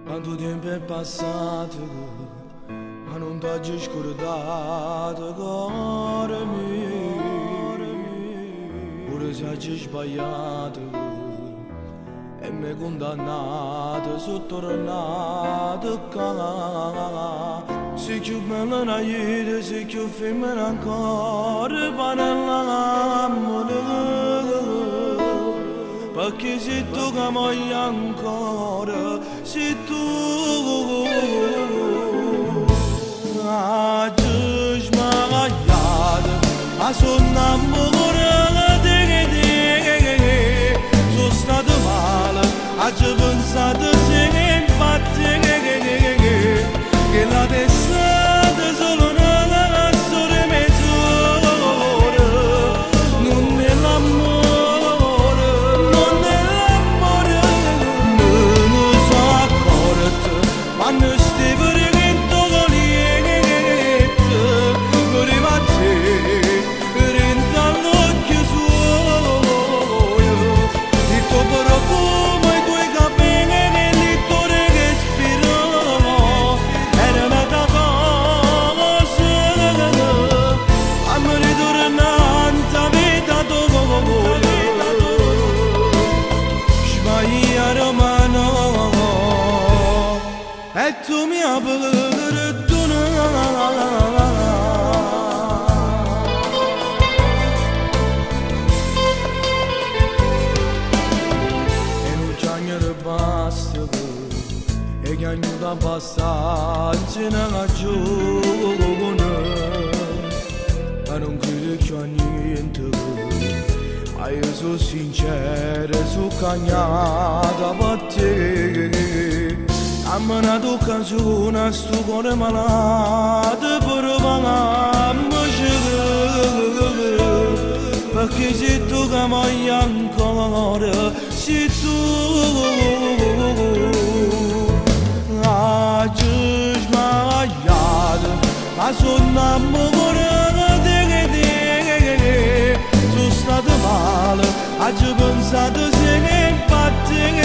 Quanto tempo è passato, ma non ti ho scordato, cuore mio. Pure se hai sbagliato e mi hai condannato, sono tornato qua. Se più bella una vita, se più femmina ancora, perché se tu che muoio ancora, se tu hai sbagliato, ma sono innamorato di te, sono stato male, ho pensato sempre che la testa è solo una storia mezz'ora, non è l'amore. Quando stai pregando con niente, voleva te, renda all'occhio suo, il tuo profumo, i tuoi capelli e il tuo respiro, era una cosa, a me ritornante a vita tua, sbagliare mano. E tu mi perdona. E non c'è niente basta, e che aiuta abbastanza non ragione, ma non credo che ho niente, ma io sono sincero, sono cagnata per te. Amma una occasione, sto cuore malato, per pagarmi, perché se tu che muoio ancora, se tu hai sbagliato, ma sono innamorato di te, sono stato male, ho pensato sempre a te.